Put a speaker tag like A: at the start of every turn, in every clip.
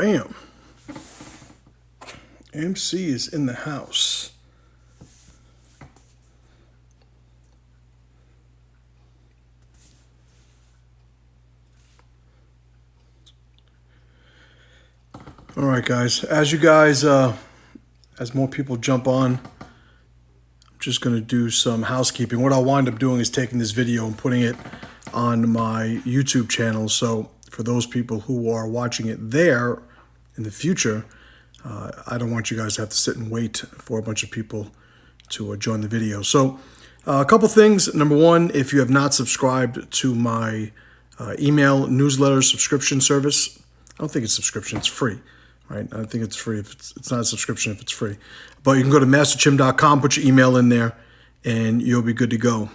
A: Bam. MC is in the house. All right, guys. As more people jump on, I'm just going to do some housekeeping. What I'll wind up doing is taking this video and putting it on my YouTube channel. So for those people who are watching it there in the future, I don't want you guys to have to sit and wait for a bunch of people to join the video. So a couple things. Number one, if you have not subscribed to my email newsletter subscription service, I don't think it's subscription, it's free, right? I think it's free. If it's not a subscription if it's free. But you can go to masterchim.com, put your email in there, and you'll be good to go.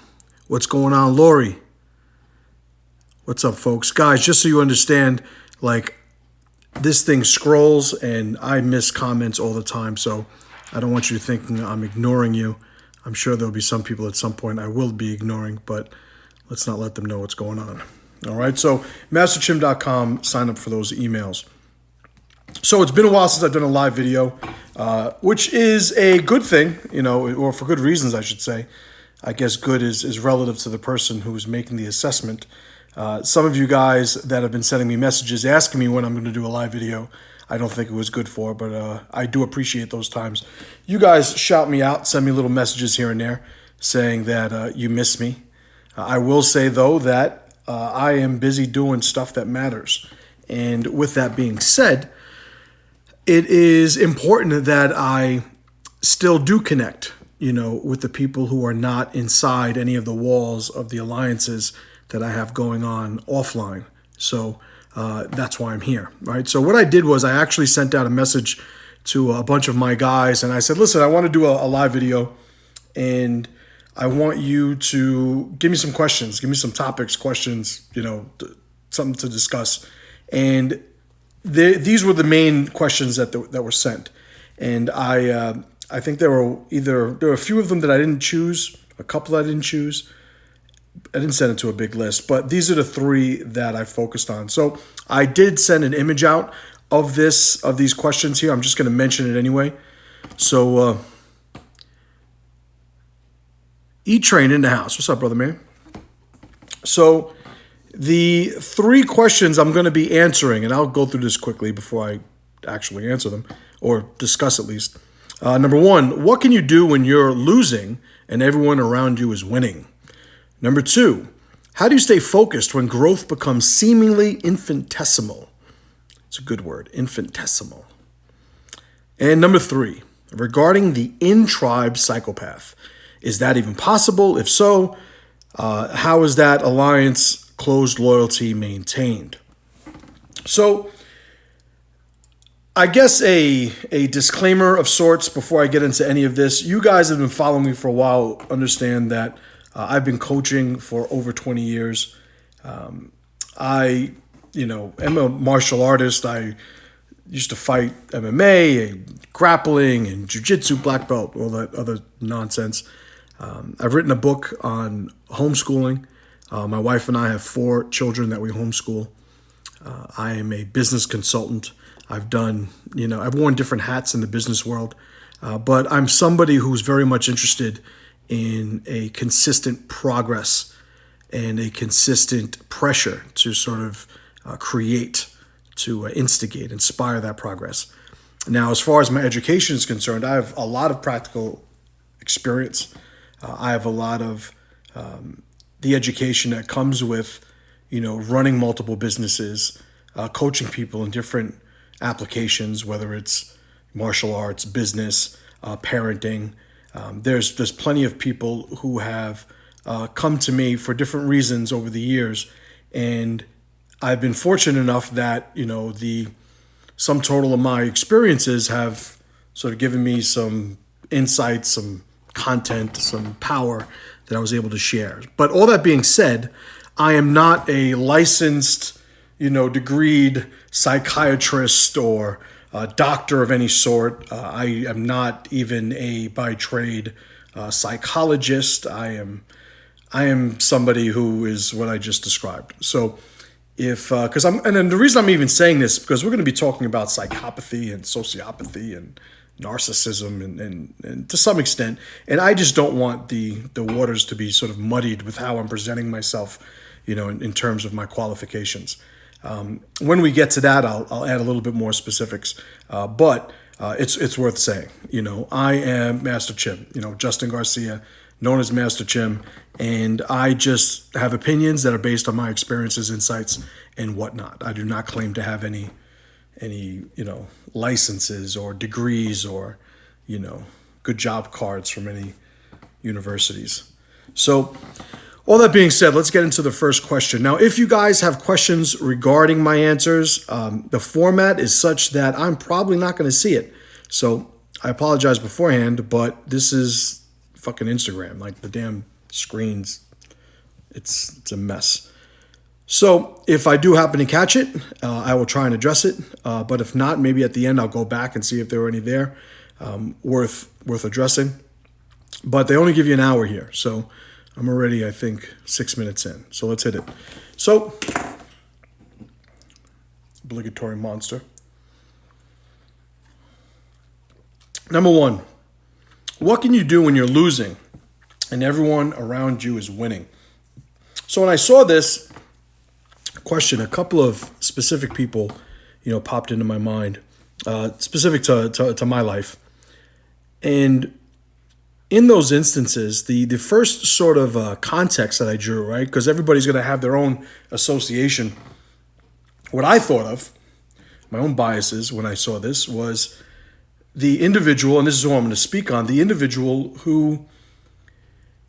A: What's going on, Lori? What's up, folks? Guys, just so you understand, like, this thing scrolls and I miss comments all the time, so I don't want you thinking I'm ignoring you. I'm sure there'll be some people at some point I will be ignoring, but let's not let them know what's going on. All right, so masterchim.com, sign up for those emails. So it's been a while since I've done a live video, which is a good thing, or for good reasons, I should say. I guess good is relative to the person who's making the assessment. Some of you guys that have been sending me messages asking me when I'm going to do a live video, I don't think it was good for, but I do appreciate those times. You guys shout me out, send me little messages here and there saying that you miss me. I will say, though, that I am busy doing stuff that matters. And with that being said, it is important that I still do connect, with the people who are not inside any of the walls of the alliances that I have going on offline. So that's why I'm here, right? So what I did was I actually sent out a message to a bunch of my guys, and I said, listen, I want to do a live video, and I want you to give me some questions, give me some topics, questions, something to discuss. And these were the main questions that were sent. And I think there were a few of them that I didn't choose, a couple I didn't choose. I didn't send it to a big list, but these are the three that I focused on. So I did send an image out of these questions here. I'm just going to mention it anyway. So E-Train in the house. What's up, brother man? So the three questions I'm going to be answering, and I'll go through this quickly before I actually answer them, or discuss at least. Number one, what can you do when you're losing and everyone around you is winning? Number two, how do you stay focused when growth becomes seemingly infinitesimal? It's a good word, infinitesimal. And number three, regarding the in-tribe psychopath, is that even possible? If so, how is that alliance closed loyalty maintained? So I guess a disclaimer of sorts before I get into any of this. You guys have been following me for a while, understand that I've been coaching for over 20 years. I am a martial artist. I used to fight MMA, and grappling, and jiu-jitsu, black belt, all that other nonsense. I've written a book on homeschooling. My wife and I have 4 children that we homeschool. I am a business consultant. I've worn different hats in the business world, but I'm somebody who's very much interested in a consistent progress and a consistent pressure to sort of create, to instigate, inspire that progress. Now, as far as my education is concerned, I have a lot of practical experience. I have a lot of the education that comes with, running multiple businesses, coaching people in different applications, whether it's martial arts, business, parenting. There's plenty of people who have come to me for different reasons over the years, and I've been fortunate enough that the sum total of my experiences have sort of given me some insights, some content, some power that I was able to share. But all that being said, I am not a licensed, degreed psychiatrist or a doctor of any sort. I am not even by trade, psychologist. I am somebody who is what I just described. So if because and then the reason I'm even saying this because we're going to be talking about psychopathy and sociopathy and narcissism and to some extent, and I just don't want the waters to be sort of muddied with how I'm presenting myself, in terms of my qualifications. When we get to that, I'll add a little bit more specifics, but it's worth saying. I am Master Chim. Justin Garcia, known as Master Chim, and I just have opinions that are based on my experiences, insights, and whatnot. I do not claim to have any licenses or degrees or good job cards from any universities. So all that being said, let's get into the first question. Now, if you guys have questions regarding my answers, the format is such that I'm probably not going to see it. So I apologize beforehand, but this is fucking Instagram. Like the damn screens, it's a mess. So if I do happen to catch it, I will try and address it. But if not, maybe at the end I'll go back and see if there were any there worth addressing. But they only give you an hour here, so I'm already, I think, 6 minutes in. So let's hit it. So, obligatory monster. Number one, what can you do when you're losing and everyone around you is winning? So when I saw this question, a couple of specific people, popped into my mind, specific to my life. And in those instances, the first sort of context that I drew, right, because everybody's going to have their own association. What I thought of, my own biases when I saw this, was the individual, and this is who I'm going to speak on, the individual who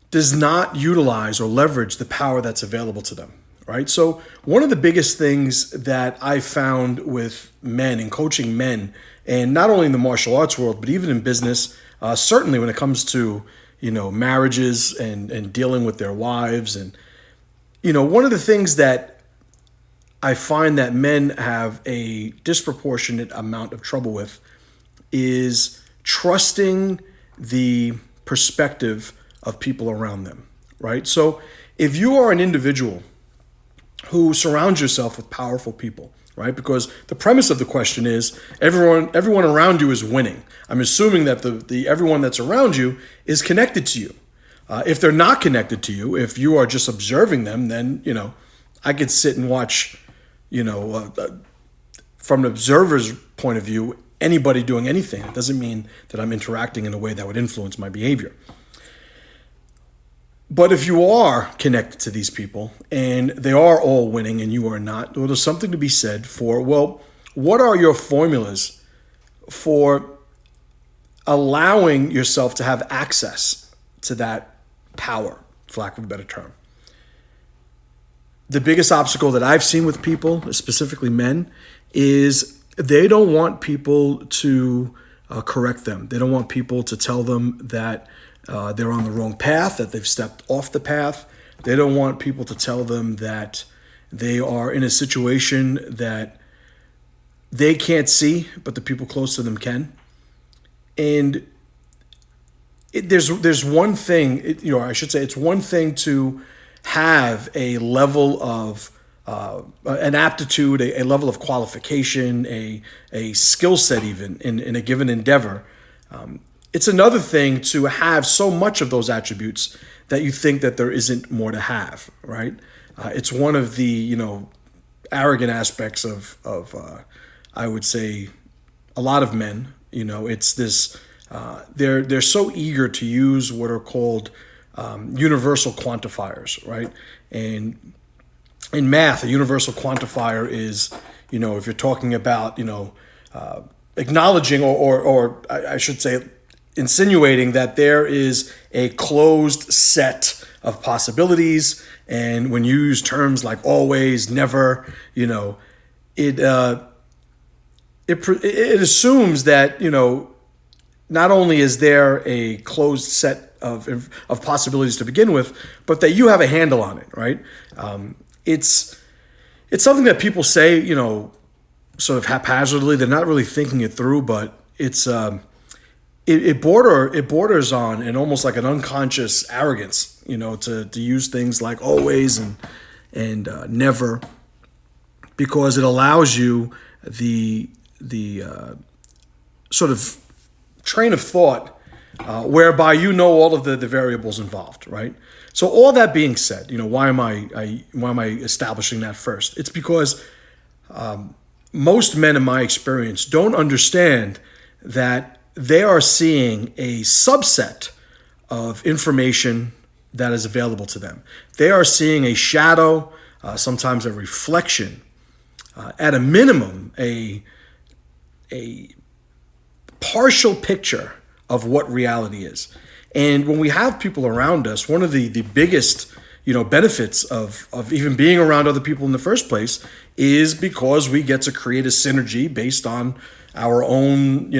A: does not utilize or leverage the power that's available to them, right? So one of the biggest things that I found with men and coaching men, and not only in the martial arts world, but even in business, certainly when it comes to, marriages and dealing with their wives. And, one of the things that I find that men have a disproportionate amount of trouble with is trusting the perspective of people around them, right? So if you are an individual who surrounds yourself with powerful people, right? Because the premise of the question is everyone around you is winning. I'm assuming that the everyone that's around you is connected to you. If they're not connected to you, if you are just observing them, then, I could sit and watch, from an observer's point of view, anybody doing anything. It doesn't mean that I'm interacting in a way that would influence my behavior. But if you are connected to these people and they are all winning and you are not, well, there's something to be said for, well, what are your formulas for allowing yourself to have access to that power, for lack of a better term? The biggest obstacle that I've seen with people, specifically men, is they don't want people to correct them. They don't want people to tell them that they're on the wrong path, that they've stepped off the path. They don't want people to tell them that they are in a situation that they can't see, but the people close to them can. And there's one thing, I should say, it's one thing to have a level of an aptitude, a level of qualification, a skill set even in a given endeavor. It's another thing to have so much of those attributes that you think that there isn't more to have, right? It's one of the, arrogant aspects of I would say, a lot of men. It's this, they're so eager to use what are called universal quantifiers, right? And in math, a universal quantifier is, if you're talking about, acknowledging or I should say, insinuating that there is a closed set of possibilities, and when you use terms like always, never, it assumes that not only is there a closed set of possibilities to begin with, but that you have a handle on it, right? It's something that people say, sort of haphazardly. They're not really thinking it through, but it's it borders on an almost like an unconscious arrogance, to use things like always and never. because it allows you the sort of train of thought whereby you know all of the variables involved, right? So all that being said, why am I establishing that first? It's because most men in my experience don't understand that they are seeing a subset of information that is available to them. They are seeing a shadow, sometimes a reflection, at a minimum, a partial picture of what reality is. And when we have people around us, one of the biggest benefits of even being around other people in the first place is because we get to create a synergy based on our own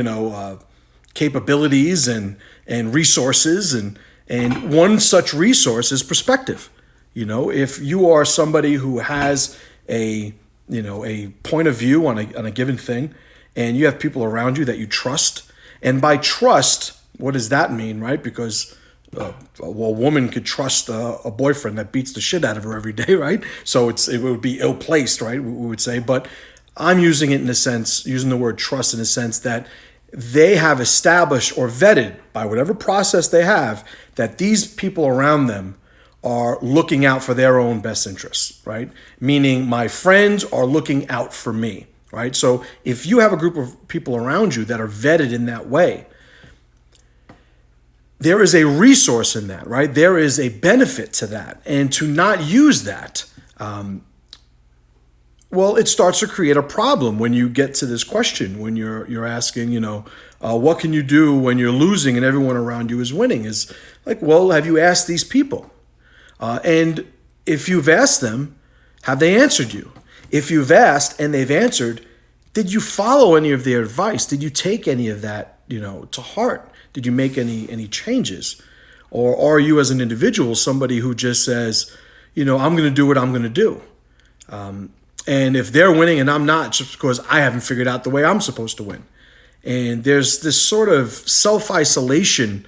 A: capabilities and resources, and one such resource is perspective. If you are somebody who has a point of view on a given thing, and you have people around you that you trust, and by trust, what does that mean, right? Because a woman could trust a boyfriend that beats the shit out of her every day, right? So it would be ill-placed, right? We would say, but I'm using it in a sense, using the word trust in a sense that they have established or vetted by whatever process they have that these people around them are looking out for their own best interests, right? Meaning my friends are looking out for me, right? So if you have a group of people around you that are vetted in that way, there is a resource in that, right? There is a benefit to that. And to not use that, it starts to create a problem when you get to this question, when you're asking, what can you do when you're losing and everyone around you is winning? Is like, well, have you asked these people? And if you've asked them, have they answered you? If you've asked and they've answered, did you follow any of their advice? Did you take any of that, to heart? Did you make any changes? Or are you as an individual somebody who just says, I'm going to do what I'm going to do? And if they're winning and I'm not, just because I haven't figured out the way I'm supposed to win. And there's this sort of self-isolation,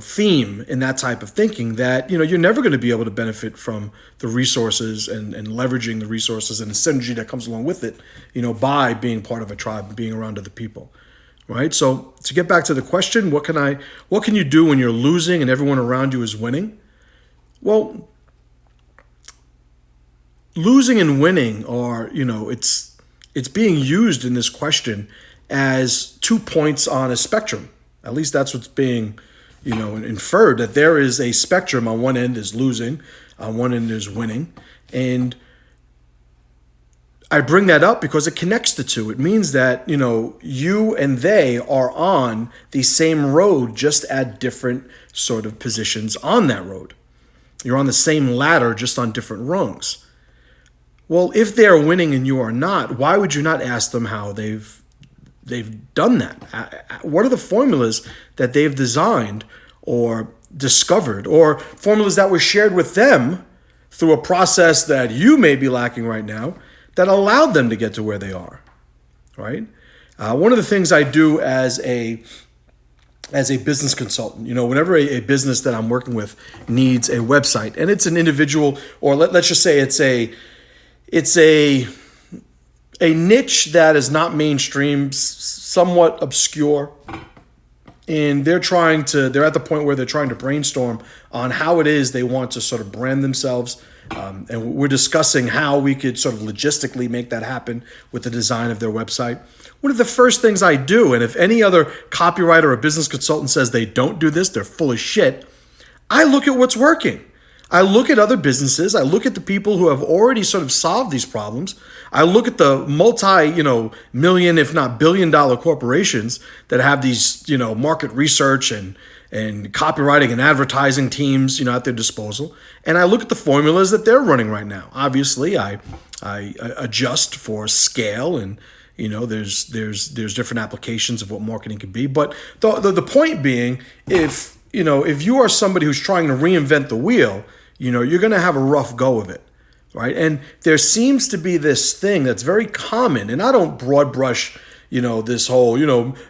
A: theme in that type of thinking that, you're never going to be able to benefit from the resources and leveraging the resources and the synergy that comes along with it, by being part of a tribe and being around other people. Right? So to get back to the question, what can you do when you're losing and everyone around you is winning? Well, losing and winning are, it's being used in this question as 2 points on a spectrum. At least that's what's being, inferred, that there is a spectrum. On one end is losing, on one end is winning. And I bring that up because it connects the two. It means that, you and they are on the same road, just at different sort of positions on that road. You're on the same ladder, just on different rungs. Well, if they're winning and you are not, why would you not ask them how they've done that? What are the formulas that they've designed or discovered, or formulas that were shared with them through a process that you may be lacking right now, that allowed them to get to where they are, right? One of the things I do as a business consultant, whenever a business that I'm working with needs a website, and it's an individual, or let's just say it's a niche that is not mainstream, somewhat obscure, and they're at the point where they're trying to brainstorm on how it is they want to sort of brand themselves. And we're discussing how we could sort of logistically make that happen with the design of their website. One of the first things I do, and if any other copywriter or business consultant says they don't do this, they're full of shit, I look at what's working. I look at other businesses. I look at the people who have already sort of solved these problems. I look at the multi-million, if not billion-dollar corporations that have these, market research and copywriting and advertising teams, at their disposal. And I look at the formulas that they're running right now. Obviously, I adjust for scale, and there's different applications of what marketing can be. But the point being, if you are somebody who's trying to reinvent the wheel, you're going to have a rough go of it, right? And there seems to be this thing that's very common, and I don't broad brush, this whole,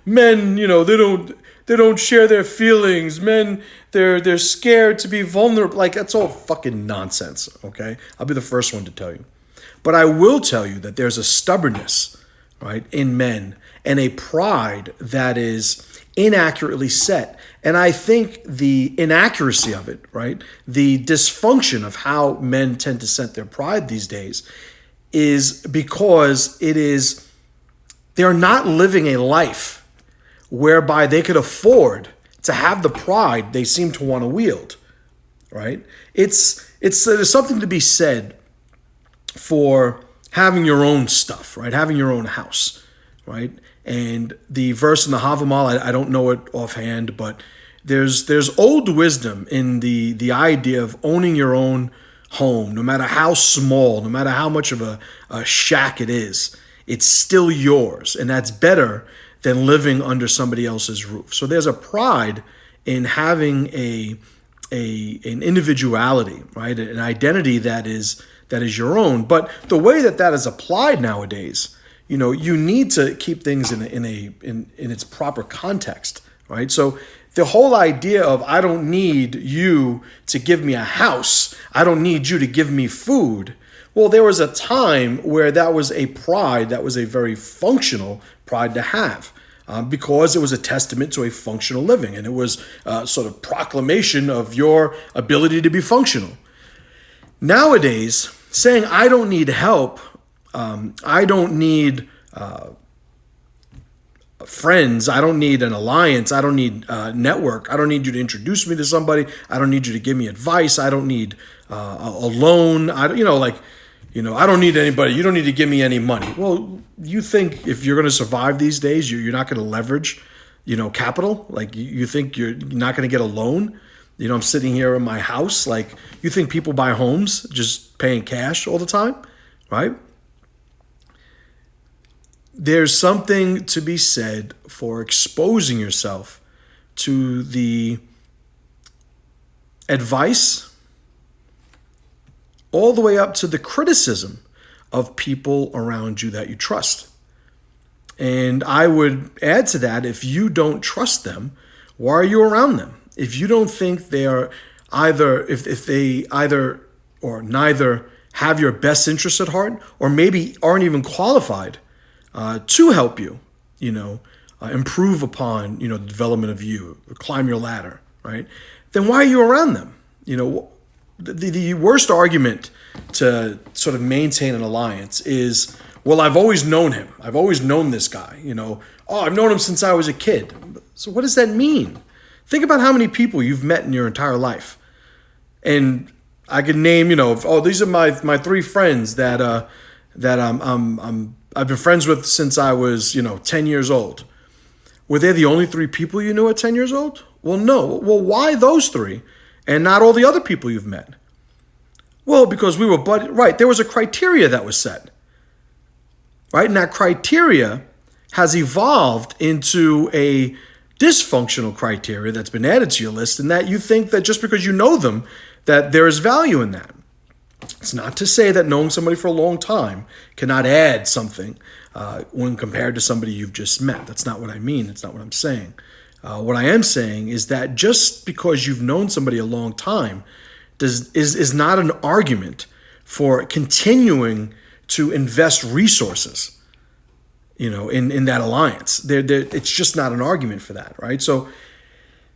A: men, they don't share their feelings. Men, they're scared to be vulnerable. Like, that's all fucking nonsense, okay? I'll be the first one to tell you. But I will tell you that there's a stubbornness, right, in men, and a pride that is inaccurately set. And I think the inaccuracy of it, right, the dysfunction of how men tend to set their pride these days is because they're not living a life whereby they could afford to have the pride they seem to want to wield, right? There's something to be said for having your own stuff, right? Having your own house, right? And the verse in the Havamal, I don't know it offhand, but there's old wisdom in the idea of owning your own home, no matter how small, no matter how much of a shack it is, it's still yours. And that's better than living under somebody else's roof. So there's a pride in having an individuality, right? An identity that is your own. But the way that is applied nowadays, you need to keep things in its proper context, right? So the whole idea of I don't need you to give me a house, I don't need you to give me food. Well, there was a time where that was a pride, that was a very functional pride to have. Because it was a testament to a functional living, and it was sort of proclamation of your ability to be functional. Nowadays, saying I don't need help, I don't need friends, I don't need an alliance, I don't need a network, I don't need you to introduce me to somebody, I don't need you to give me advice, I don't need a loan, I don't need anybody, you don't need to give me any money. Well, you think if you're going to survive these days, you're not going to leverage, capital? Like you think you're not going to get a loan? I'm sitting here in my house. Like you think people buy homes just paying cash all the time, right? There's something to be said for exposing yourself to the advice all the way up to the criticism of people around you that you trust. And I would add to that, if you don't trust them, why are you around them? If you don't think they are if they either or neither have your best interests at heart, or maybe aren't even qualified to help you, improve upon, the development of you, or climb your ladder, right? Then why are you around them? The worst argument to sort of maintain an alliance is, well, I've always known him. I've always known this guy, I've known him since I was a kid. So what does that mean? Think about how many people you've met in your entire life. And I could name, these are my three friends that I've been friends with since I was, 10 years old. Were they the only three people you knew at 10 years old? Well, no. Well, why those three and not all the other people you've met? Well, because we were buddies. Right, there was a criteria that was set. Right, and that criteria has evolved into a dysfunctional criteria that's been added to your list, and that you think that just because you know them, that there is value in that. It's not to say that knowing somebody for a long time cannot add something when compared to somebody you've just met. That's not what I mean. That's not what I'm saying. What I am saying is that just because you've known somebody a long time is not an argument for continuing to invest resources, in that alliance. It's just not an argument for that, right? So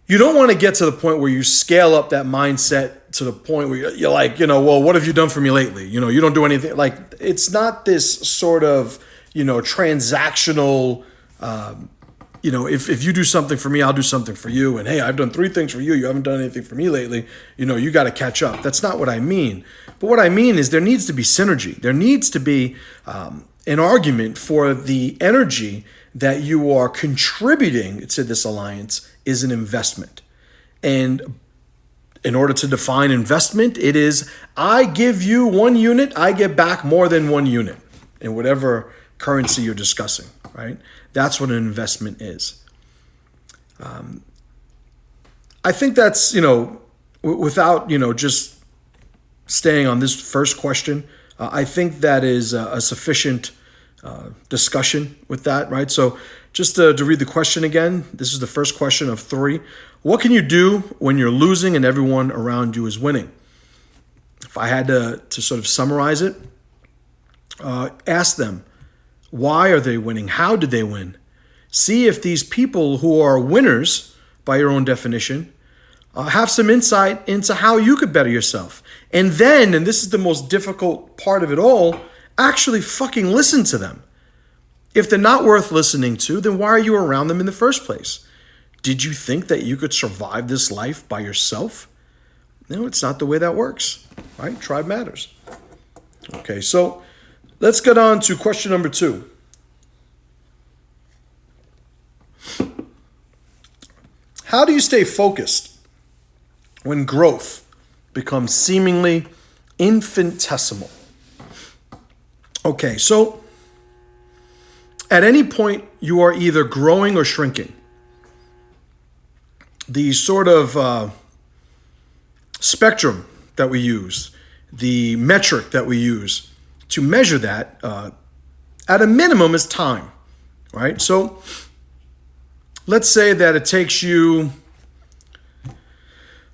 A: you don't want to get to the point where you scale up that mindset to the point where you're like, well, what have you done for me lately? You don't do anything. Like, it's not this sort of, transactional, if you do something for me, I'll do something for you. And hey, I've done 3 things for you. You haven't done anything for me lately. You got to catch up. That's not what I mean. But what I mean is there needs to be synergy. There needs to be an argument for the energy that you are contributing to this alliance is an investment. And in order to define investment, it is I give you 1 unit, I get back more than 1 unit in whatever currency you're discussing, right? That's what an investment is. I think that's, without, just staying on this first question, I think that is a sufficient discussion with that, right? So just to read the question again, this is the first question of 3. What can you do when you're losing and everyone around you is winning? If I had to sort of summarize it, Ask them, why are they winning? How did they win? See if these people who are winners, by your own definition, have some insight into how you could better yourself. And then, and this is the most difficult part of it all, actually fucking listen to them. If they're not worth listening to, then why are you around them in the first place? Did you think that you could survive this life by yourself? No, it's not the way that works, right? Tribe matters. Okay, so let's get on to question number 2. How do you stay focused when growth becomes seemingly infinitesimal? Okay, so at any point you are either growing or shrinking. The sort of spectrum that we use, the metric that we use to measure that at a minimum is time, right? So let's say that it takes you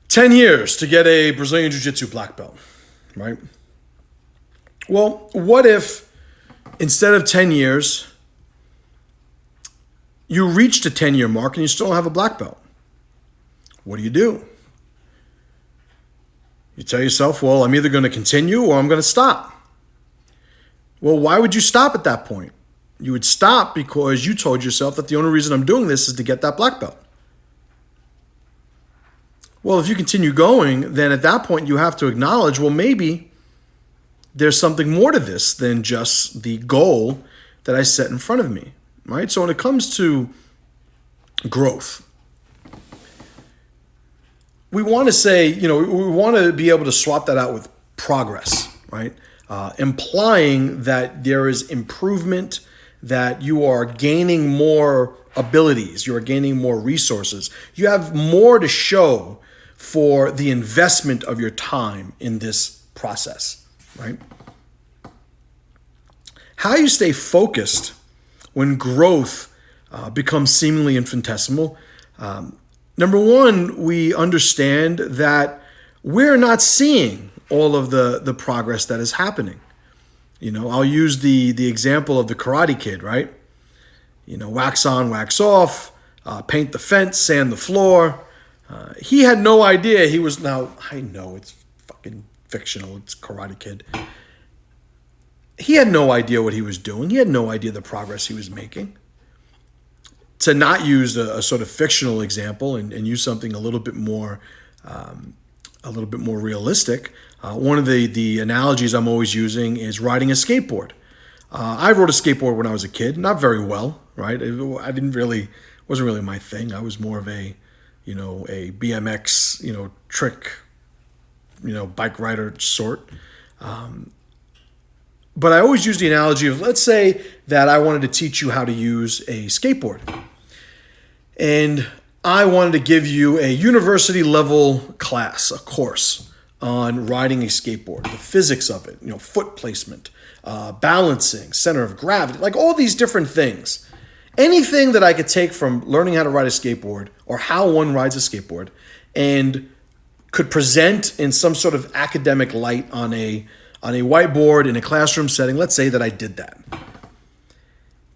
A: 10 years to get a Brazilian Jiu-Jitsu black belt, right? Well, what if instead of 10 years, you reached a 10-year mark and you still don't have a black belt? What do? You tell yourself, well, I'm either going to continue or I'm going to stop. Well, why would you stop at that point? You would stop because you told yourself that the only reason I'm doing this is to get that black belt. Well, if you continue going, then at that point you have to acknowledge, well, maybe there's something more to this than just the goal that I set in front of me, right? So when it comes to growth, we want to say, we want to be able to swap that out with progress, right? Implying that there is improvement, that you are gaining more abilities, you are gaining more resources. You have more to show for the investment of your time in this process, right? How you stay focused when growth becomes seemingly infinitesimal. Number one, we understand that we're not seeing all of the progress that is happening. I'll use the example of the Karate Kid, right? Wax on, wax off, paint the fence, sand the floor. He had no idea he was now, I know it's fucking fictional, it's Karate Kid. He had no idea what he was doing. He had no idea the progress he was making. To not use a sort of fictional example and use something a little bit more realistic, one of the analogies I'm always using is riding a skateboard. I rode a skateboard when I was a kid, not very well, right? Wasn't really my thing. I was more of a BMX, trick, bike rider sort. But I always use the analogy of, let's say that I wanted to teach you how to use a skateboard. And I wanted to give you a university level class, a course on riding a skateboard, the physics of it, foot placement, balancing, center of gravity, like all these different things. Anything that I could take from learning how to ride a skateboard or how one rides a skateboard and could present in some sort of academic light on a whiteboard in a classroom setting, let's say that I did that.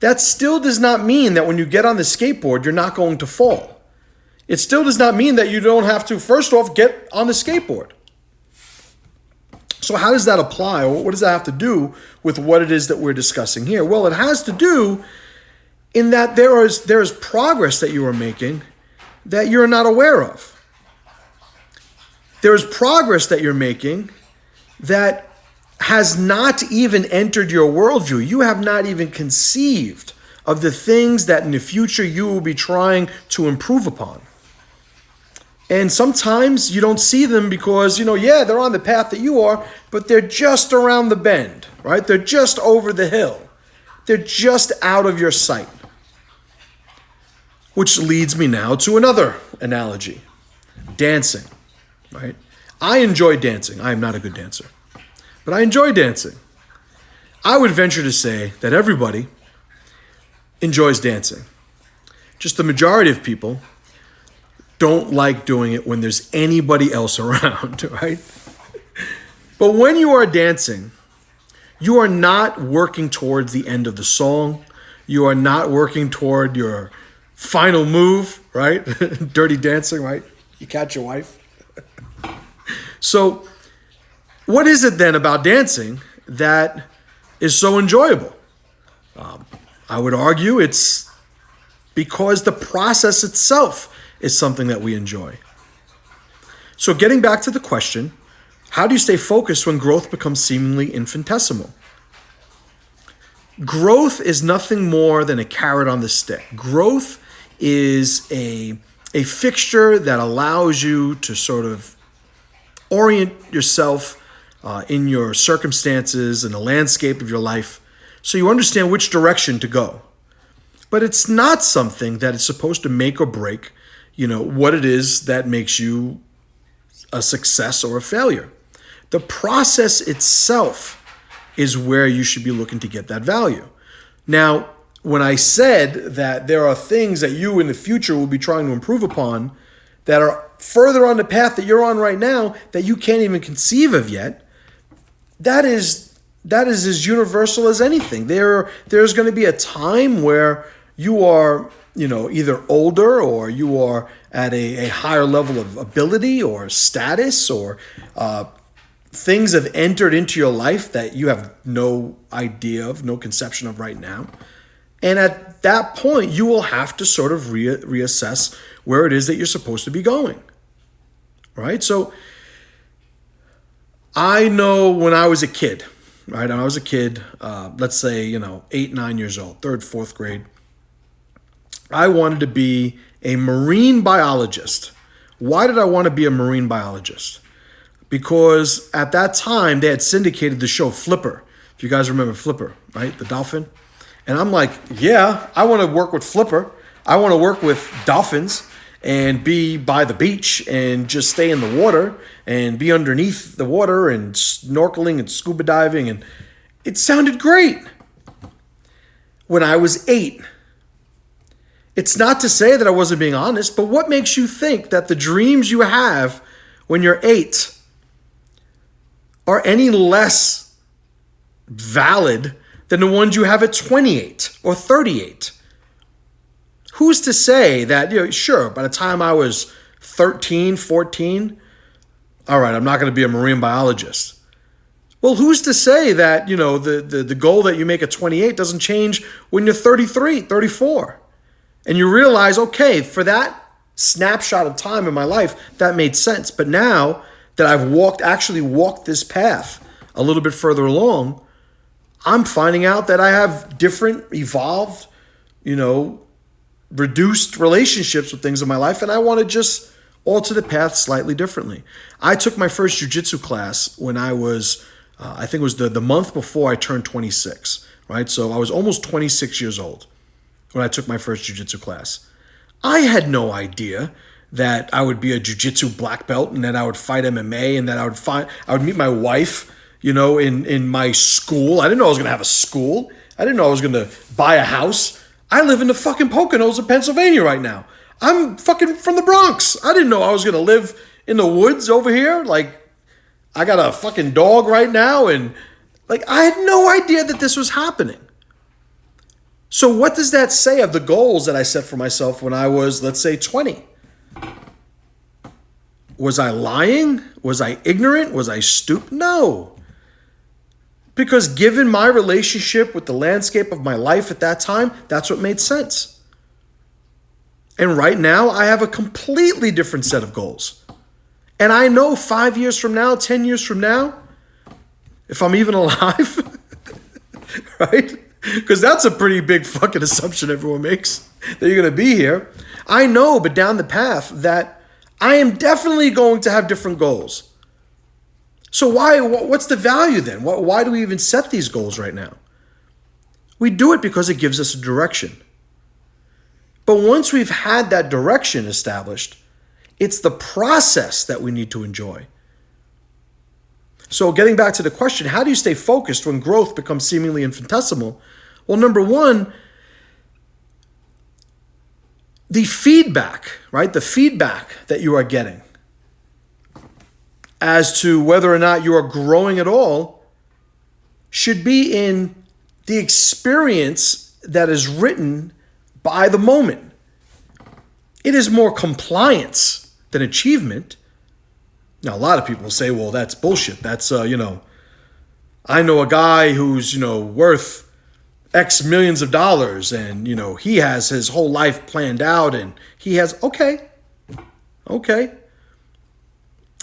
A: That still does not mean that when you get on the skateboard, you're not going to fall. It still does not mean that you don't have to, first off, get on the skateboard. So how does that apply? Or what does that have to do with what it is that we're discussing here? Well, it has to do in that there is progress that you are making that you're not aware of. There is progress that you're making that has not even entered your worldview. You have not even conceived of the things that in the future you will be trying to improve upon. And sometimes you don't see them because, they're on the path that you are, but they're just around the bend, right? They're just over the hill. They're just out of your sight. Which leads me now to another analogy, dancing, right? I enjoy dancing. I am not a good dancer, but I enjoy dancing. I would venture to say that everybody enjoys dancing. Just the majority of people don't like doing it when there's anybody else around, right? But when you are dancing, You are not working towards the end of the song. You are not working toward your final move, right? Dirty Dancing, right? You catch your wife. So what is it then about dancing that is so enjoyable? I would argue it's because the process itself is something that we enjoy. So getting back to the question, how do you stay focused when growth becomes seemingly infinitesimal? Growth is nothing more than a carrot on the stick. Growth is a fixture that allows you to sort of orient yourself in your circumstances and the landscape of your life so you understand which direction to go. But it's not something that is supposed to make or break, what it is that makes you a success or a failure. The process itself is where you should be looking to get that value. Now, when I said that there are things that you in the future will be trying to improve upon that are further on the path that you're on right now that you can't even conceive of yet, that is as universal as anything. There's going to be a time where you are, either older or you are at a higher level of ability or status or things have entered into your life that you have no idea of, no conception of right now. And at that point, you will have to sort of reassess where it is that you're supposed to be going, right? So I know when I was a kid, right? When I was a kid, let's say, 8, 9 years old, 3rd, 4th grade, I wanted to be a marine biologist. Why did I want to be a marine biologist? Because at that time, they had syndicated the show Flipper. If you guys remember Flipper, right? The dolphin. And I'm like, yeah, I want to work with Flipper. I want to work with dolphins and be by the beach and just stay in the water and be underneath the water and snorkeling and scuba diving. And it sounded great when I was 8. It's not to say that I wasn't being honest, but what makes you think that the dreams you have when you're 8 are any less valid than the ones you have at 28 or 38? Who's to say that, sure, by the time I was 13, 14, all right, I'm not going to be a marine biologist. Well, who's to say that, the goal that you make at 28 doesn't change when you're 33, 34? And you realize, okay, for that snapshot of time in my life, that made sense. But now that I've actually walked this path a little bit further along, I'm finding out that I have different, evolved, reduced relationships with things in my life, and I want to just alter the path slightly differently. I took my first jiu-jitsu class when I was, I think it was the month before I turned 26, right? So I was almost 26 years old when I took my first jiu-jitsu class. I had no idea that I would be a jiu-jitsu black belt and that I would fight MMA and that I would meet my wife, in my school. I didn't know I was going to have a school. I didn't know I was going to buy a house. I live in the fucking Poconos of Pennsylvania right now. I'm fucking from the Bronx. I didn't know I was going to live in the woods over here. Like, I got a fucking dog right now. And I had no idea that this was happening. So what does that say of the goals that I set for myself when I was, let's say, 20? Was I lying? Was I ignorant? Was I stupid? No. Because given my relationship with the landscape of my life at that time, that's what made sense. And right now, I have a completely different set of goals. And I know 5 years from now, 10 years from now, if I'm even alive, right? Because that's a pretty big fucking assumption everyone makes, that you're going to be here. I know, but down the path, that I am definitely going to have different goals. So what's the value then? Why do we even set these goals right now? We do it because it gives us a direction. But once we've had that direction established, it's the process that we need to enjoy. So getting back to the question, how do you stay focused when growth becomes seemingly infinitesimal? Well, number one, the feedback, right? The feedback that you are getting as to whether or not you are growing at all should be in the experience that is written by the moment. It is more compliance than achievement. Now, a lot of people say, well, that's bullshit. That's, I know a guy who's, worth X millions of dollars and, he has his whole life planned out and he has, okay.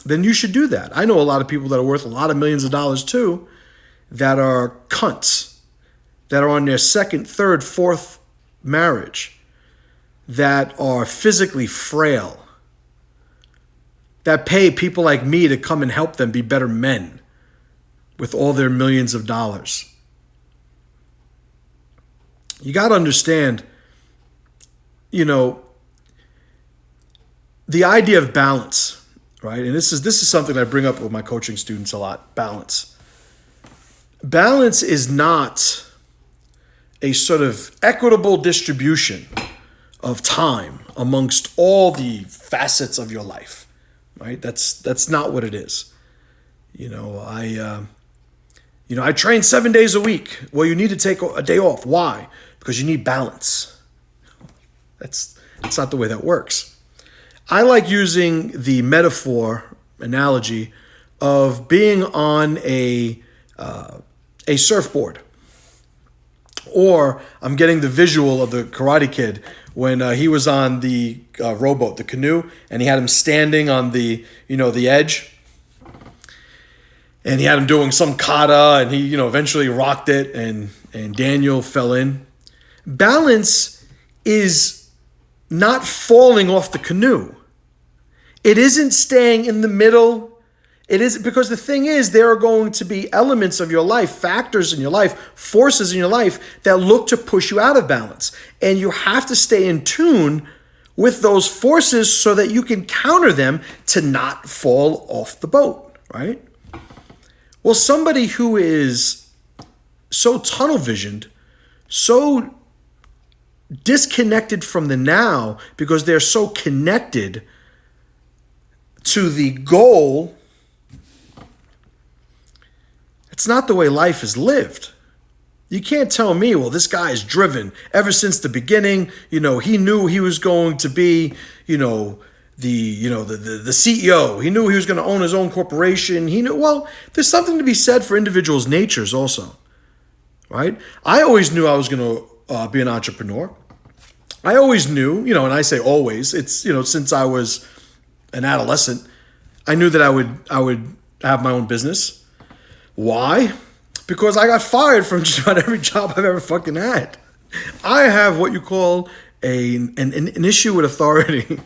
A: Then you should do that. I know a lot of people that are worth a lot of millions of dollars too that are cunts, that are on their second, third, fourth marriage, that are physically frail, that pay people like me to come and help them be better men with all their millions of dollars. You got to understand, the idea of balance, right? And this is something I bring up with my coaching students a lot, balance. Balance is not a sort of equitable distribution of time amongst all the facets of your life, right? That's not what it is. I train 7 days a week. Well, you need to take a day off. Why? Because you need balance. That's not the way that works. I like using the metaphor, analogy, of being on a surfboard. Or I'm getting the visual of the Karate Kid when he was on the rowboat, the canoe, and he had him standing on the edge. And he had him doing some kata, and he, eventually rocked it, and Daniel fell in. Balance is not falling off the canoe. It isn't staying in the middle. It is because the thing is, there are going to be elements of your life, factors in your life, forces in your life that look to push you out of balance. And you have to stay in tune with those forces so that you can counter them to not fall off the boat, right? Well, somebody who is so tunnel visioned, so disconnected from the now because they're so connected to the goal, it's not the way life is lived. You can't tell me, well, this guy is driven ever since the beginning. He knew he was going to be, the CEO. He knew he was going to own his own corporation. He knew, well, there's something to be said for individuals' natures also, right? I always knew I was going to be an entrepreneur. I always knew, and I say always, it's, since I was an adolescent, I knew that I would have my own business. Why? Because I got fired from just about every job I've ever fucking had. I have what you call an issue with authority.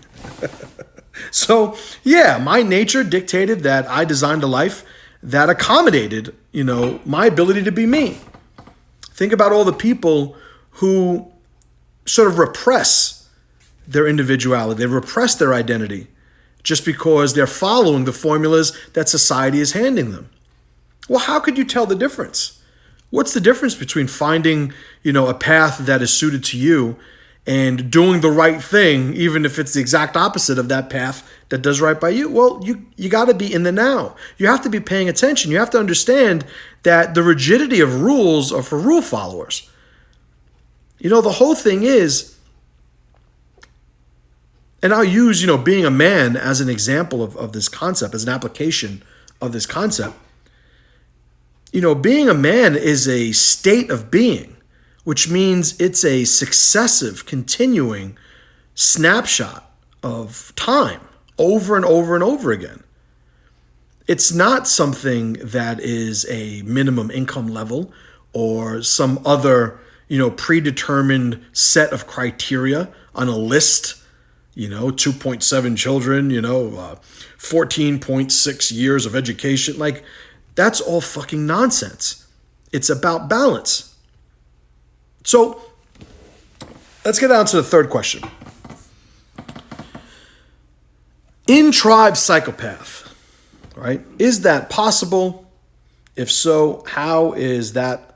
A: So, yeah, my nature dictated that I designed a life that accommodated, my ability to be me. Think about all the people who sort of repress their individuality. They repress their identity just because they're following the formulas that society is handing them. Well, how could you tell the difference? What's the difference between finding, a path that is suited to you and doing the right thing, even if it's the exact opposite of that path that does right by you? Well, you got to be in the now. You have to be paying attention. You have to understand that the rigidity of rules are for rule followers. The whole thing is, and I'll use, being a man as an example of this concept, as an application of this concept. Being a man is a state of being, which means it's a successive, continuing snapshot of time over and over and over again. It's not something that is a minimum income level or some other, predetermined set of criteria on a list, 2.7 children, 14.6 years of education. Like, that's all fucking nonsense. It's about balance. So let's get down to the third question. In-tribe psychopath, right? Is that possible? If so, how is that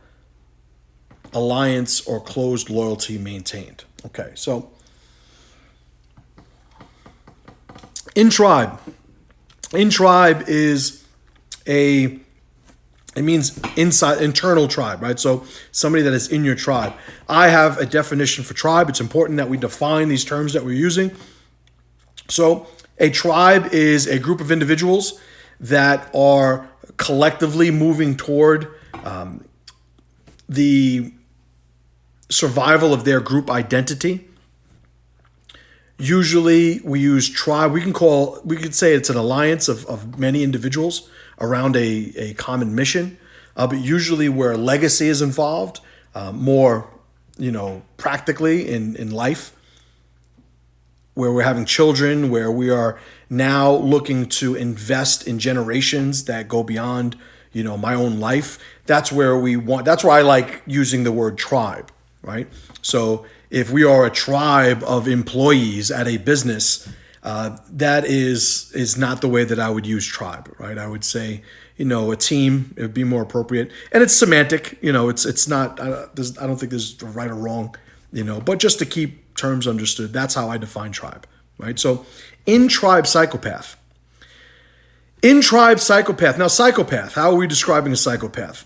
A: alliance or closed loyalty maintained? Okay, so in-tribe. In-tribe is a It means inside, internal tribe, right? So somebody that is in your tribe. I have a definition for tribe. It's important that we define these terms that we're using. So a tribe is a group of individuals that are collectively moving toward the survival of their group identity. Usually we use tribe. We could say it's an alliance of many individuals around a common mission. But usually where legacy is involved, more, practically in life, where we're having children, where we are now looking to invest in generations that go beyond, my own life. That's where I like using the word tribe, right? So if we are a tribe of employees at a business, that is not the way that I would use tribe, right? I would say, a team, it would be more appropriate. And it's semantic, it's not, I don't think there's right or wrong, but just to keep terms understood, that's how I define tribe, right? So in tribe psychopath. Now, psychopath, how are we describing a psychopath?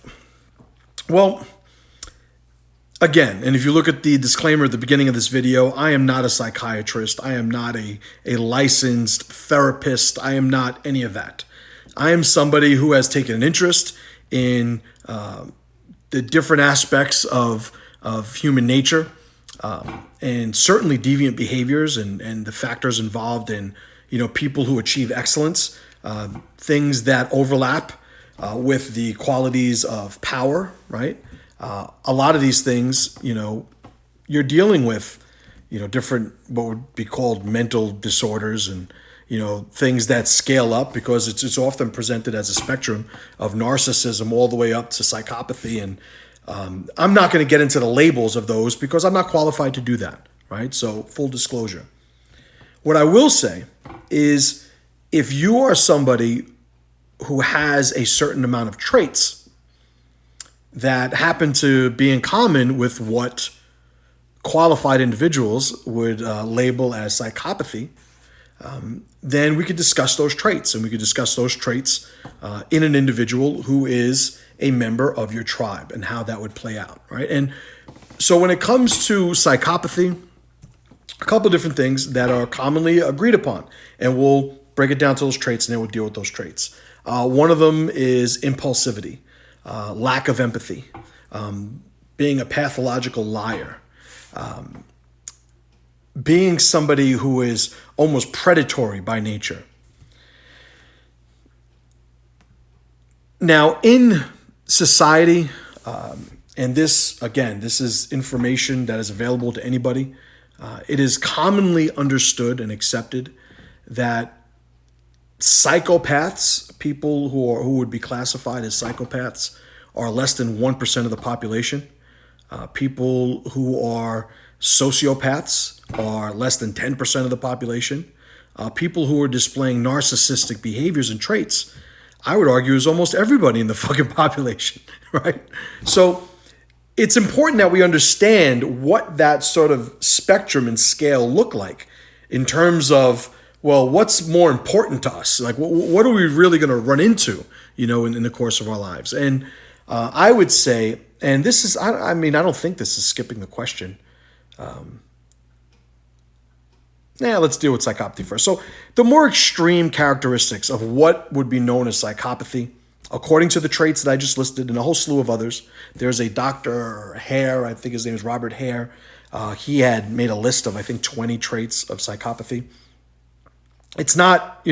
A: Well, again, and if you look at the disclaimer at the beginning of this video, I am not a psychiatrist. I am not a licensed therapist. I am not any of that. I am somebody who has taken an interest in the different aspects of human nature, and certainly deviant behaviors and the factors involved in, people who achieve excellence, things that overlap with the qualities of power, right? A lot of these things, you're dealing with, different, what would be called mental disorders and, things that scale up because it's often presented as a spectrum of narcissism all the way up to psychopathy. And I'm not going to get into the labels of those because I'm not qualified to do that, right? So full disclosure. What I will say is if you are somebody who has a certain amount of traits that happen to be in common with what qualified individuals would label as psychopathy, then we could discuss those traits, and we could discuss those traits in an individual who is a member of your tribe and how that would play out, right? And so when it comes to psychopathy, a couple of different things that are commonly agreed upon, and we'll break it down to those traits and then we'll deal with those traits. One of them is impulsivity, lack of empathy, being a pathological liar, being somebody who is almost predatory by nature. Now, in society, and this is information that is available to anybody, it is commonly understood and accepted that psychopaths, people who would be classified as psychopaths, are less than 1% of the population. People who are sociopaths are less than 10% of the population. People who are displaying narcissistic behaviors and traits, I would argue, is almost everybody in the fucking population, right? So it's important that we understand what that sort of spectrum and scale look like in terms of, well, what's more important to us? Like, what are we really going to run into, in the course of our lives? And I would say, and this is, I don't think this is skipping the question. Let's deal with psychopathy first. So the more extreme characteristics of what would be known as psychopathy, according to the traits that I just listed and a whole slew of others, there's a Dr. Hare, I think his name is Robert Hare. He had made a list of, I think, 20 traits of psychopathy. It's not,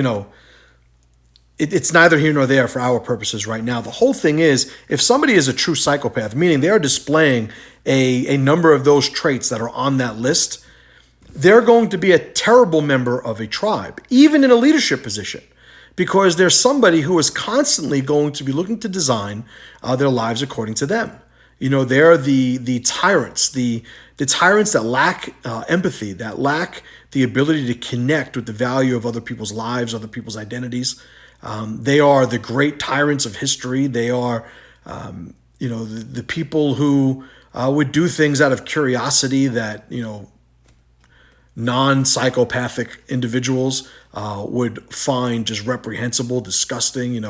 A: it's neither here nor there for our purposes right now. The whole thing is, if somebody is a true psychopath, meaning they are displaying a number of those traits that are on that list, they're going to be a terrible member of a tribe, even in a leadership position, because there's somebody who is constantly going to be looking to design their lives according to them. They're the tyrants, the tyrants that lack empathy, that lack the ability to connect with the value of other people's lives, other people's identities. They are the great tyrants of history. They are, the people who would do things out of curiosity that, non-psychopathic individuals would find just reprehensible, disgusting.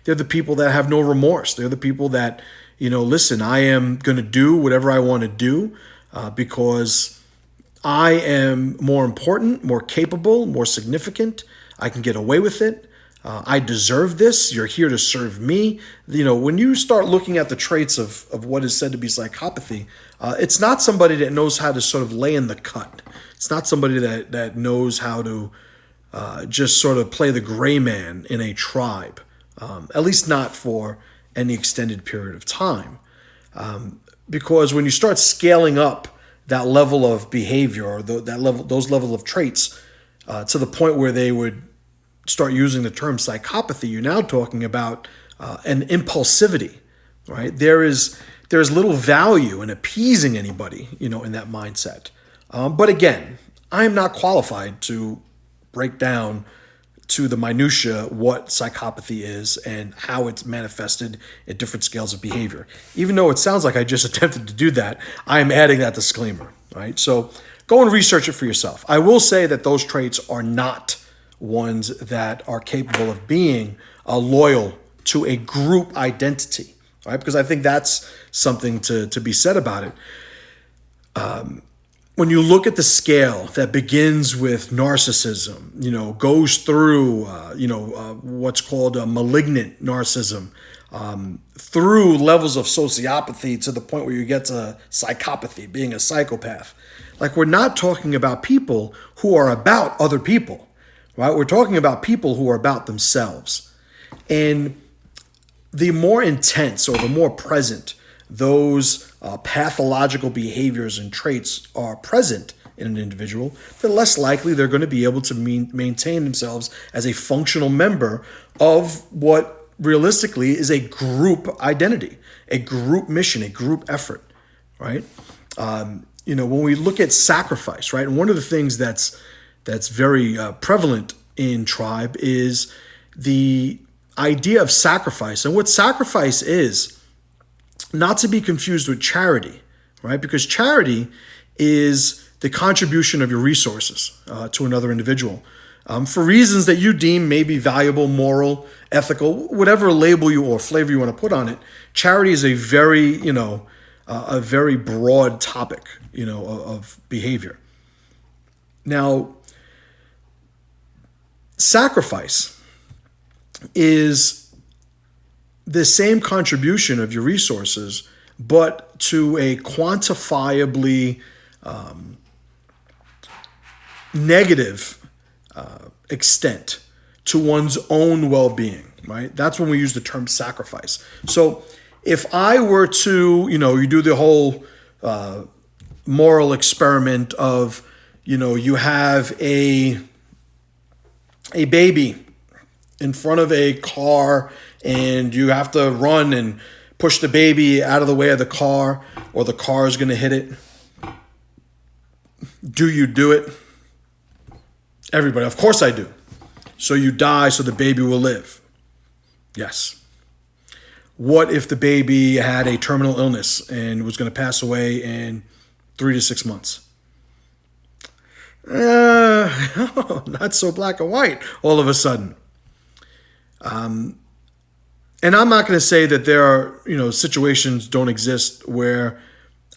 A: They're the people that have no remorse. They're the people that, listen, I am going to do whatever I want to do because I am more important, more capable, more significant. I can get away with it. I deserve this. You're here to serve me. When you start looking at the traits of what is said to be psychopathy, it's not somebody that knows how to sort of lay in the cut. It's not somebody that knows how to just sort of play the gray man in a tribe, at least not for any extended period of time. Because when you start scaling up that level of behavior or those level of traits to the point where they would start using the term psychopathy, you're now talking about an impulsivity, right? There's little value in appeasing anybody, in that mindset. But again, I am not qualified to break down to the minutia what psychopathy is and how it's manifested at different scales of behavior. Even though it sounds like I just attempted to do that, I am adding that disclaimer, right? So go and research it for yourself. I will say that those traits are not ones that are capable of being loyal to a group identity, right? Because I think that's something to be said about it. When you look at the scale that begins with narcissism, goes through, what's called a malignant narcissism, through levels of sociopathy to the point where you get to psychopathy, being a psychopath. Like, we're not talking about people who are about other people, right? We're talking about people who are about themselves. And the more intense or the more present those pathological behaviors and traits are present in an individual, the less likely they're going to be able to maintain themselves as a functional member of what realistically is a group identity, a group mission, a group effort, right? When we look at sacrifice, right, and one of the things that's very prevalent in tribe is the idea of sacrifice. And what sacrifice is, not to be confused with charity, right? Because charity is the contribution of your resources to another individual for reasons that you deem may be valuable, moral, ethical, whatever label you or flavor you want to put on it. Charity is a very, a very broad topic, of behavior. Now, sacrifice is the same contribution of your resources, but to a quantifiably negative extent to one's own well-being, right? That's when we use the term sacrifice. So if I were to, you do the whole moral experiment of, you have a baby in front of a car and you have to run and push the baby out of the way of the car or the car is going to hit it. Do you do it? Everybody, of course I do. So you die so the baby will live. Yes. What if the baby had a terminal illness and was going to pass away in 3 to 6 months? Not so black and white all of a sudden. And I'm not going to say that there are, situations don't exist where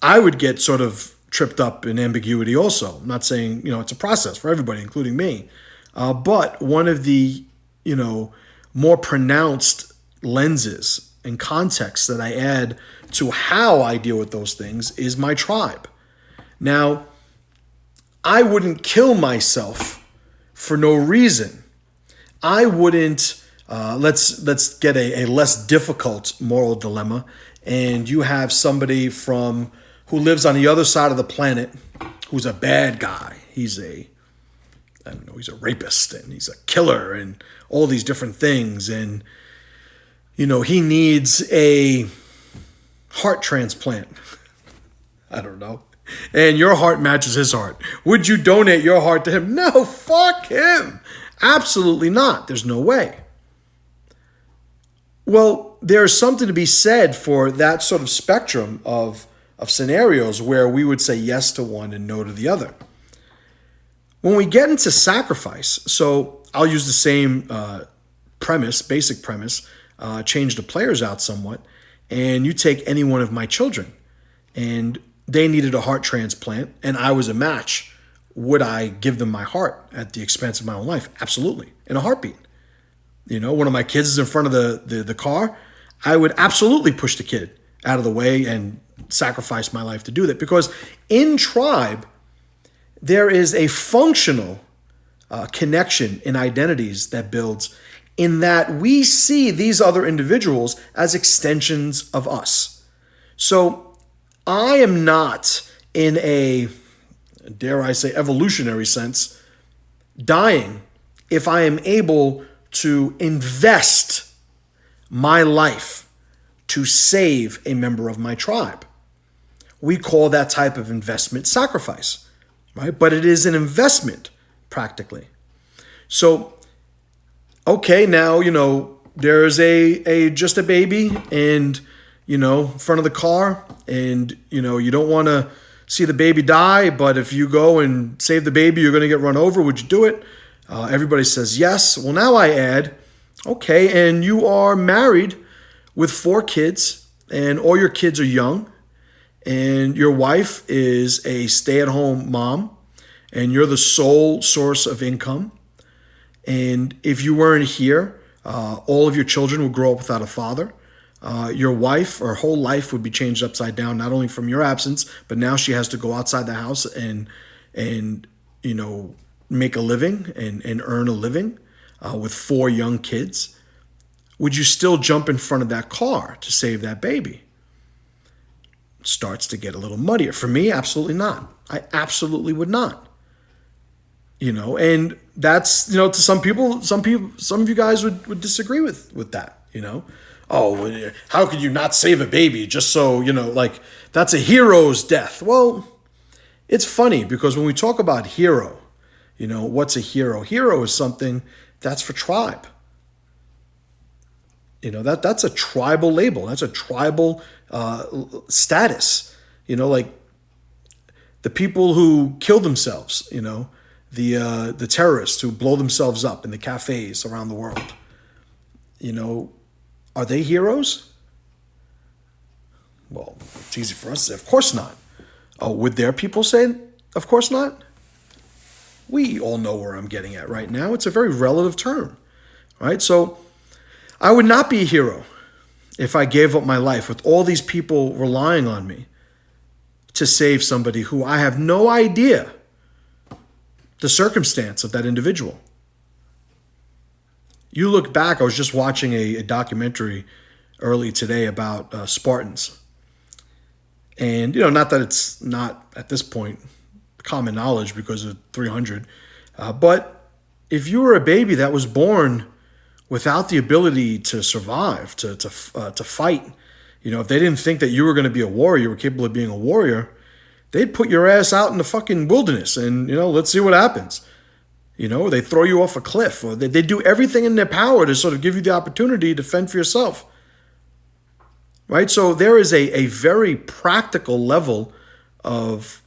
A: I would get sort of tripped up in ambiguity also. I'm not saying, it's a process for everybody, including me. But one of the, more pronounced lenses and contexts that I add to how I deal with those things is my tribe. Now, I wouldn't kill myself for no reason. I wouldn't, let's get a less difficult moral dilemma. And you have somebody who lives on the other side of the planet who's a bad guy. He's a rapist and he's a killer and all these different things. And, he needs a heart transplant. I don't know. And your heart matches his heart. Would you donate your heart to him? No, fuck him. Absolutely not. There's no way. Well, there's something to be said for that sort of spectrum of scenarios where we would say yes to one and no to the other. When we get into sacrifice, so I'll use the same basic premise, change the players out somewhat, and you take any one of my children, and they needed a heart transplant, and I was a match. Would I give them my heart at the expense of my own life? Absolutely, in a heartbeat. One of my kids is in front of the car, I would absolutely push the kid out of the way and sacrifice my life to do that. Because in tribe, there is a functional connection in identities that builds, in that we see these other individuals as extensions of us. So I am not, in a, dare I say, evolutionary sense, dying if I am able to invest my life to save a member of my tribe. We call that type of investment sacrifice, right? But it is an investment, practically. So, okay, now, there's just a baby and, in front of the car, and, you don't want to see the baby die, but if you go and save the baby, you're going to get run over. Would you do it? Everybody says yes. Well, now I add, okay, and you are married with 4 kids, and all your kids are young, and your wife is a stay-at-home mom, and you're the sole source of income. And if you weren't here, all of your children would grow up without a father. Your wife, her whole life would be changed upside down, not only from your absence, but now she has to go outside the house and make a living and earn a living with 4 young kids. Would you still jump in front of that car to save that baby? It starts to get a little muddier. For me, absolutely not. I absolutely would not. And that's, to some people, some of you guys would disagree with that, Oh, how could you not save a baby just so, that's a hero's death. Well, it's funny because when we talk about hero, what's a hero? Hero is something that's for tribe. That's a tribal label. That's a tribal status. Like the people who kill themselves, the terrorists who blow themselves up in the cafes around the world. Are they heroes? Well, it's easy for us to say, of course not. Oh, would their people say, of course not? We all know where I'm getting at right now. It's a very relative term, right? So I would not be a hero if I gave up my life with all these people relying on me to save somebody who I have no idea the circumstance of that individual. You look back, I was just watching a documentary early today about Spartans. And, not that it's not at this point common knowledge because of 300, but if you were a baby that was born without the ability to survive, to fight, if they didn't think that you were going to be a warrior, you were capable of being a warrior, they'd put your ass out in the fucking wilderness and, let's see what happens. They throw you off a cliff, or they do everything in their power to sort of give you the opportunity to fend for yourself. Right? So there is a very practical level of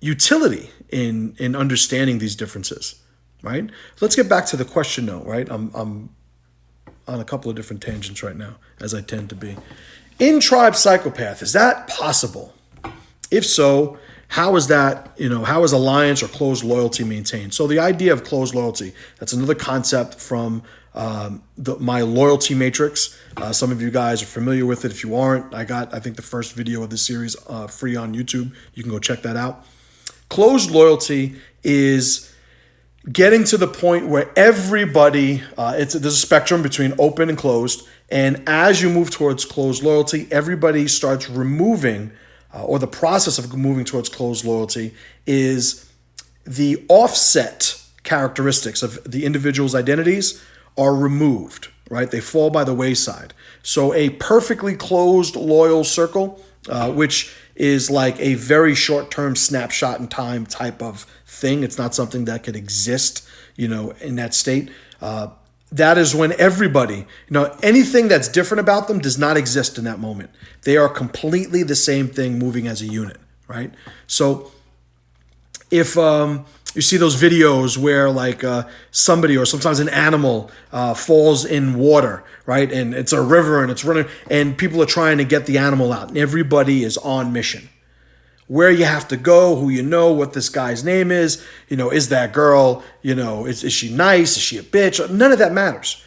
A: utility in understanding these differences. Right? Let's get back to the question though, right? I'm on a couple of different tangents right now, as I tend to be. In tribe psychopath, is that possible? If so, how is that, how is alliance or closed loyalty maintained? So the idea of closed loyalty, that's another concept from my loyalty matrix. Some of you guys are familiar with it. If you aren't, I think the first video of this series free on YouTube. You can go check that out. Closed loyalty is getting to the point where everybody, there's a spectrum between open and closed. And as you move towards closed loyalty, everybody starts removing, or the process of moving towards closed loyalty is the offset characteristics of the individual's identities are removed, right? They fall by the wayside. So a perfectly closed loyal circle, which is like a very short-term snapshot in time type of thing. It's not something that could exist, in that state. That is when everybody, anything that's different about them does not exist in that moment. They are completely the same thing moving as a unit, right? So if you see those videos where like somebody or sometimes an animal falls in water, right? And it's a river and it's running, and people are trying to get the animal out, and everybody is on mission. Where you have to go, who you know, what this guy's name is, is that girl, is she nice? Is she a bitch? None of that matters.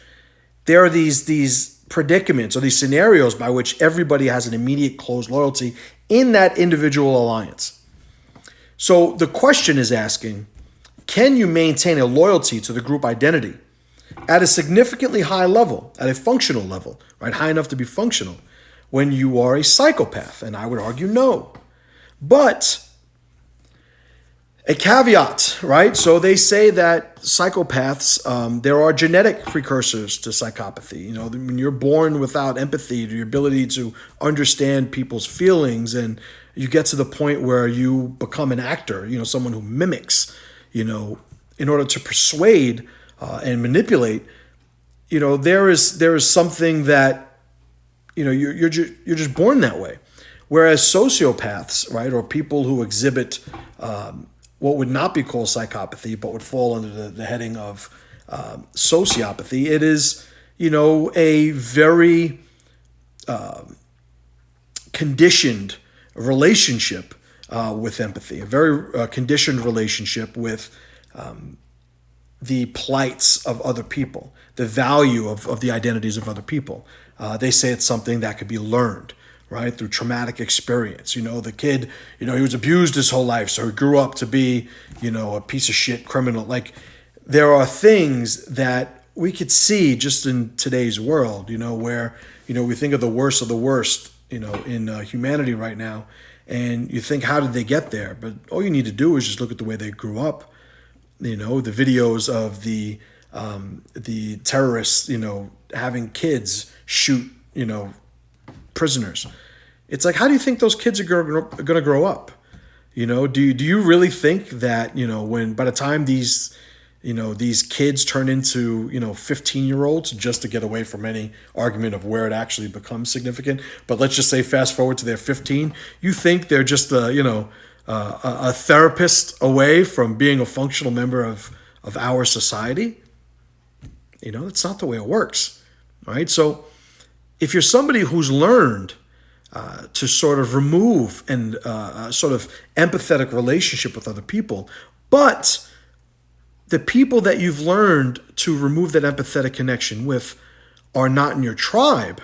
A: There are these predicaments or these scenarios by which everybody has an immediate close loyalty in that individual alliance. So the question is asking, can you maintain a loyalty to the group identity at a significantly high level, at a functional level, right? High enough to be functional when you are a psychopath? And I would argue no. But a caveat, right? So they say that psychopaths, there are genetic precursors to psychopathy. When you're born without empathy, the ability to understand people's feelings, and you get to the point where you become an actor, someone who mimics, in order to persuade and manipulate, there is something that, you're just born that way. Whereas sociopaths, right, or people who exhibit what would not be called psychopathy, but would fall under the heading of sociopathy, it is, a very conditioned relationship with empathy, a very conditioned relationship with the plights of other people, the value of the identities of other people. They say it's something that could be learned, right, through traumatic experience. The kid, he was abused his whole life, so he grew up to be, a piece of shit criminal. Like, there are things that we could see just in today's world, where, we think of the worst of the worst, in humanity right now, and you think, how did they get there? But all you need to do is just look at the way they grew up. The videos of the terrorists, having kids shoot, prisoners. It's like, how do you think those kids are going to grow up? Do you really think that, when by the time these kids turn into, 15-year-olds, just to get away from any argument of where it actually becomes significant, but let's just say fast forward to they're 15, you think they're just a therapist away from being a functional member of our society? That's not the way it works, right? So if you're somebody who's learned to sort of remove and sort of empathetic relationship with other people, but the people that you've learned to remove that empathetic connection with are not in your tribe,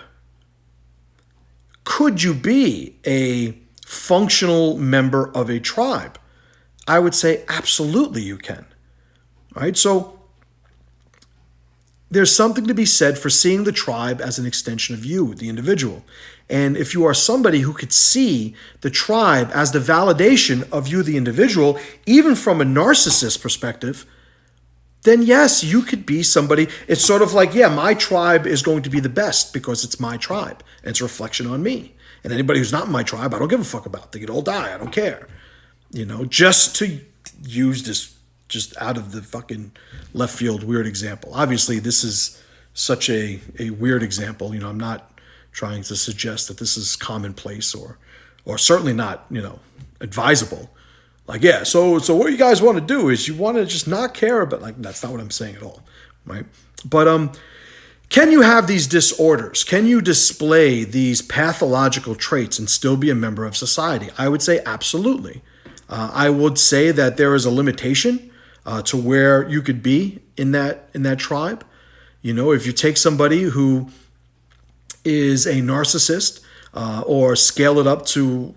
A: could you be a functional member of a tribe? I would say absolutely you can. All right, so there's something to be said for seeing the tribe as an extension of you, the individual. And if you are somebody who could see the tribe as the validation of you, the individual, even from a narcissist perspective, then yes, you could be somebody. It's sort of like, yeah, my tribe is going to be the best because it's my tribe and it's a reflection on me. And anybody who's not in my tribe, I don't give a fuck about. They could all die. I don't care. Just to use this just out of the fucking left field weird example. Obviously, this is such a weird example. I'm not trying to suggest that this is commonplace or certainly not, advisable. Like, yeah, so what you guys want to do is you want to just not care about, like, that's not what I'm saying at all, right? But can you have these disorders? Can you display these pathological traits and still be a member of society? I would say absolutely. I would say that there is a limitation to where you could be in that tribe. If you take somebody who is a narcissist or scale it up to,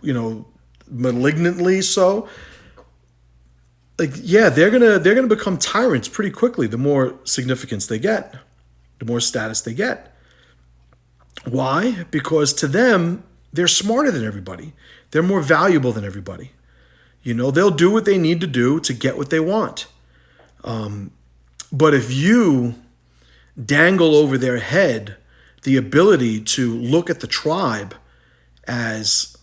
A: malignantly so, like, yeah, they're gonna become tyrants pretty quickly. The more significance they get, the more status they get. Why? Because to them, they're smarter than everybody. They're more valuable than everybody. They'll do what they need to do to get what they want. But if you dangle over their head the ability to look at the tribe as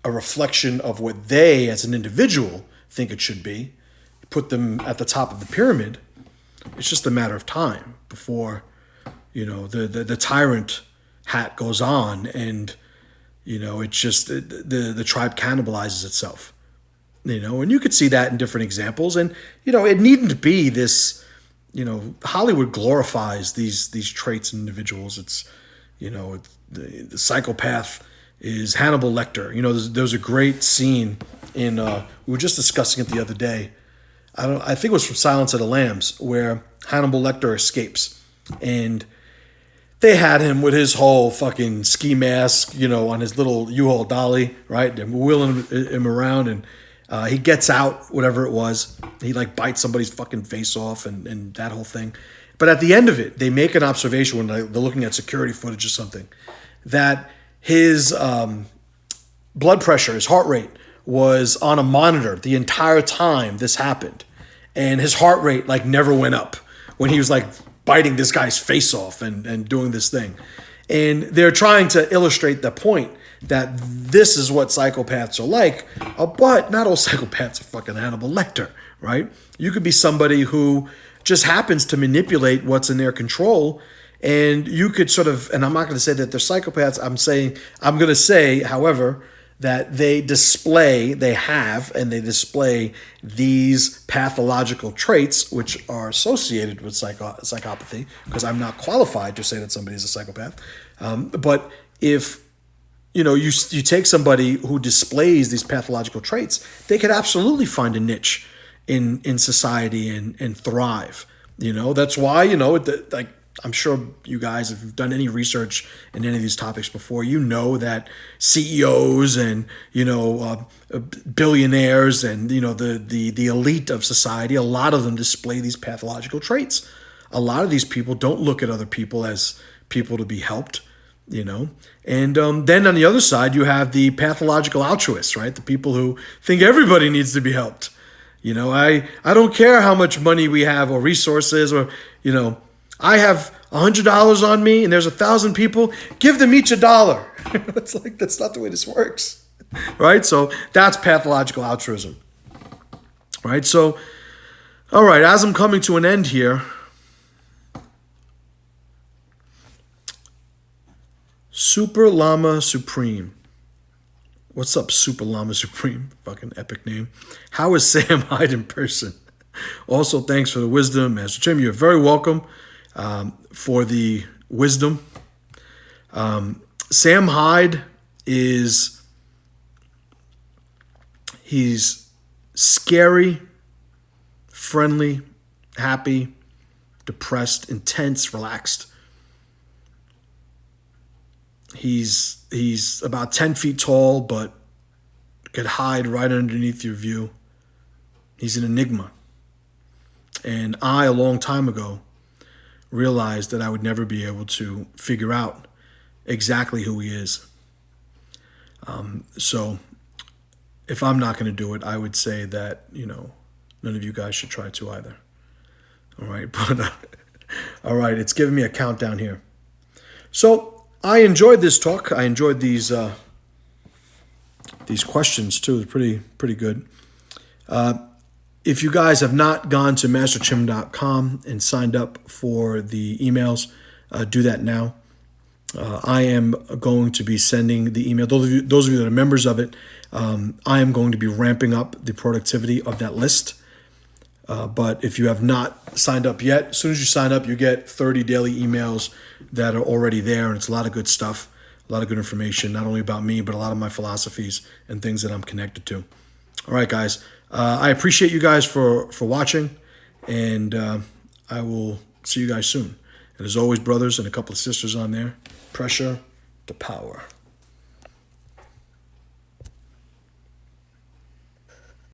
A: a reflection of what they, as an individual, think it should be, put them at the top of the pyramid, it's just a matter of time before, the tyrant hat goes on and, it's just the tribe cannibalizes itself. And you could see that in different examples. And, it needn't be this, Hollywood glorifies these traits in individuals. It's, the psychopath is Hannibal Lecter. There's a great scene in, we were just discussing it the other day. I think it was from Silence of the Lambs, where Hannibal Lecter escapes. And they had him with his whole fucking ski mask, on his little U-Haul dolly, right? They're wheeling him around, and he gets out, whatever it was. He bites somebody's fucking face off and that whole thing. But at the end of it, they make an observation when they're looking at security footage or something, that his blood pressure, his heart rate, was on a monitor the entire time this happened. And his heart rate never went up when he was biting this guy's face off and doing this thing. And they're trying to illustrate the point that this is what psychopaths are like, but not all psychopaths are fucking Hannibal Lecter, right? You could be somebody who just happens to manipulate what's in their control, and you could sort of, and I'm not going to say that they're psychopaths, I'm going to say, however, that they display these pathological traits which are associated with psychopathy, because I'm not qualified to say that somebody is a psychopath. But if you take somebody who displays these pathological traits, they could absolutely find a niche in society and thrive. That's why, I'm sure you guys, if you've done any research in any of these topics before, that CEOs and, billionaires and, the elite of society, a lot of them display these pathological traits. A lot of these people don't look at other people as people to be helped, And then on the other side, you have the pathological altruists, right? The people who think everybody needs to be helped. I don't care how much money we have or resources or, I have $100 on me and there's 1,000 people, give them each $1. It's that's not the way this works, right? So that's pathological altruism, right? So, all right, as I'm coming to an end here, Super Llama Supreme. What's up, Super Llama Supreme? Fucking epic name. How is Sam Hyde in person? Also, thanks for the wisdom, Master Jim. You're very welcome. For the wisdom. Sam Hyde he's scary, friendly, happy, depressed, intense, relaxed. He's about 10 feet tall, but could hide right underneath your view. He's an enigma. And I, a long time ago, realized that I would never be able to figure out exactly who he is. So if I'm not going to do it, I would say that, none of you guys should try to either. All right. But, all right. It's giving me a countdown here. So I enjoyed this talk. I enjoyed these questions too. It's pretty good. If you guys have not gone to masterchim.com and signed up for the emails, do that now. I am going to be sending the email. Those of you that are members of it, I am going to be ramping up the productivity of that list. But if you have not signed up yet, as soon as you sign up, you get 30 daily emails that are already there. And it's a lot of good stuff, a lot of good information, not only about me, but a lot of my philosophies and things that I'm connected to. All right, guys. I appreciate you guys for watching, and I will see you guys soon. And as always, brothers and a couple of sisters on there, pressure to power.